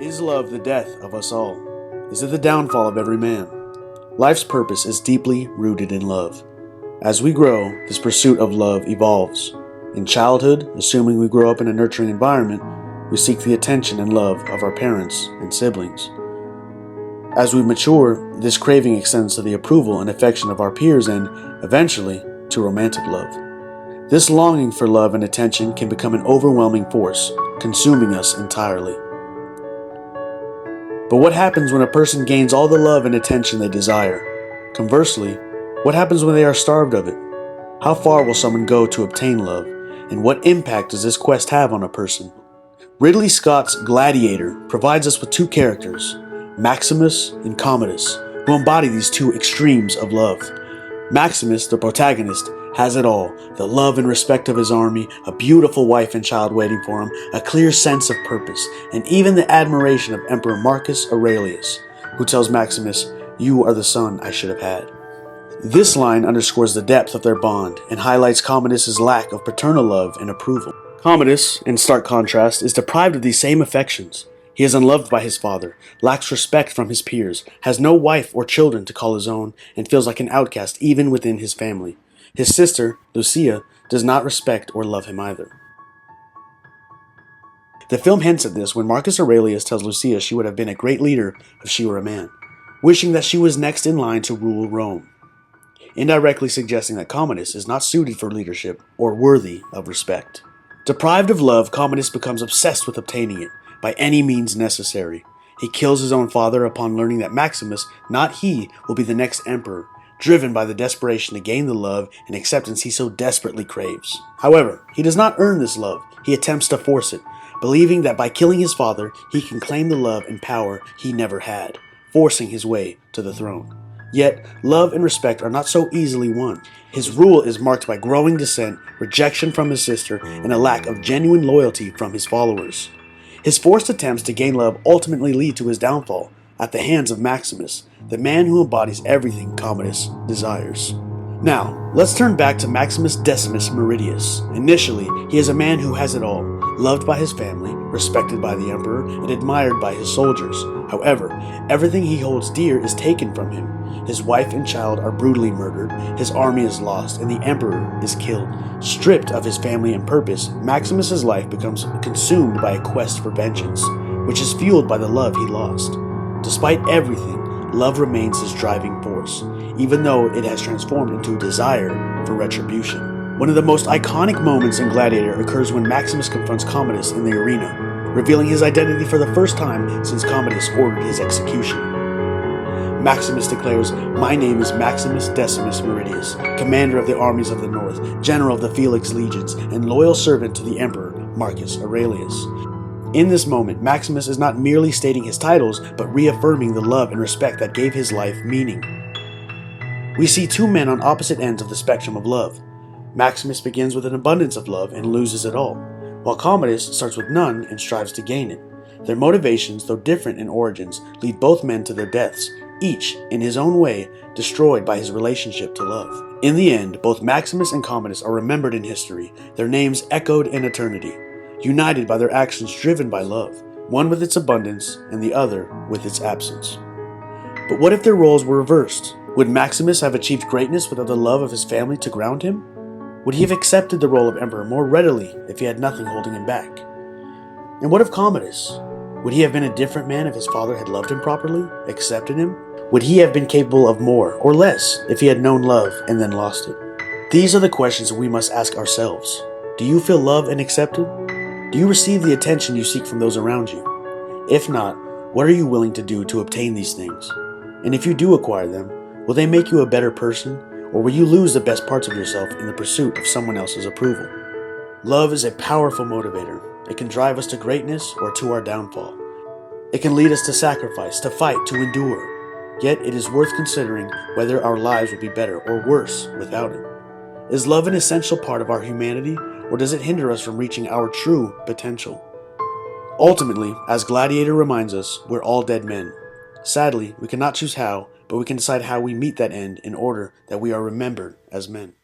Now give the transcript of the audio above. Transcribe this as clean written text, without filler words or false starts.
Is love the death of us all? Is it the downfall of every man? Life's purpose is deeply rooted in love. As we grow, this pursuit of love evolves. In childhood, assuming we grow up in a nurturing environment, we seek the attention and love of our parents and siblings. As we mature, this craving extends to the approval and affection of our peers and, eventually, to romantic love. This longing for love and attention can become an overwhelming force, consuming us entirely. But what happens when a person gains all the love and attention they desire? Conversely, what happens when they are starved of it? How far will someone go to obtain love, and what impact does this quest have on a person? Ridley Scott's Gladiator provides us with two characters, Maximus and Commonus, who embody these two extremes of love. Maximus, the protagonist, has it all: the love and respect of his army, a beautiful wife and child waiting for him, a clear sense of purpose, and even the admiration of Emperor Marcus Aurelius, who tells Maximus, "You are the son I should have had." This line underscores the depth of their bond and highlights Commonus' lack of paternal love and approval. Commodus, in stark contrast, is deprived of these same affections. He is unloved by his father, lacks respect from his peers, has no wife or children to call his own, and feels like an outcast even within his family. His sister, Lucia, does not respect or love him either. The film hints at this when Marcus Aurelius tells Lucia she would have been a great leader if she were a man, wishing that she was next in line to rule Rome, indirectly suggesting that Commonus is not suited for leadership or worthy of respect. Deprived of love, Commonus becomes obsessed with obtaining it by any means necessary. He kills his own father upon learning that Maximus, not he, will be the next emperor, driven by the desperation to gain the love and acceptance he so desperately craves. However, he does not earn this love. He attempts to force it, believing that by killing his father, he can claim the love and power he never had, forcing his way to the throne. Yet, love and respect are not so easily won. His rule is marked by growing dissent, rejection from his sister, and a lack of genuine loyalty from his followers. His forced attempts to gain love ultimately lead to his downfall at the hands of Maximus, the man who embodies everything Commonus desires. Now, let's turn back to Maximus Decimus Meridius. Initially, he is a man who has it all, loved by his family, respected by the emperor, and admired by his soldiers. However, everything he holds dear is taken from him. His wife and child are brutally murdered, his army is lost, and the emperor is killed. Stripped of his family and purpose, Maximus's life becomes consumed by a quest for vengeance, which is fueled by the love he lost. Despite everything, love remains his driving force, even though it has transformed into a desire for retribution. One of the most iconic moments in Gladiator occurs when Maximus confronts Commonus in the arena, revealing his identity for the first time since Commodus ordered his execution. Maximus declares, "My name is Maximus Decimus Meridius, commander of the armies of the north, general of the Felix legions, and loyal servant to the emperor Marcus Aurelius." In this moment, Maximus is not merely stating his titles, but reaffirming the love and respect that gave his life meaning. We see two men on opposite ends of the spectrum of love. Maximus begins with an abundance of love and loses it all, while Commodus starts with none and strives to gain it. Their motivations, though different in origins, lead both men to their deaths, each, in his own way, destroyed by his relationship to love. In the end, both Maximus and Commodus are remembered in history, their names echoed in eternity, united by their actions driven by love, one with its abundance and the other with its absence. But what if their roles were reversed? Would Maximus have achieved greatness without the love of his family to ground him? Would he have accepted the role of emperor more readily if he had nothing holding him back? And what of Commodus? Would he have been a different man if his father had loved him properly, accepted him? Would he have been capable of more or less if he had known love and then lost it? These are the questions we must ask ourselves. Do you feel loved and accepted? Do you receive the attention you seek from those around you? If not, what are you willing to do to obtain these things? And if you do acquire them, will they make you a better person, or will you lose the best parts of yourself in the pursuit of someone else's approval? Love is a powerful motivator. It can drive us to greatness or to our downfall. It can lead us to sacrifice, to fight, to endure. Yet it is worth considering whether our lives would be better or worse without it. Is love an essential part of our humanity, or does it hinder us from reaching our true potential? Ultimately, as Gladiator reminds us, we're all dead men. Sadly, we cannot choose how, but we can decide how we meet that end in order that we are remembered as men.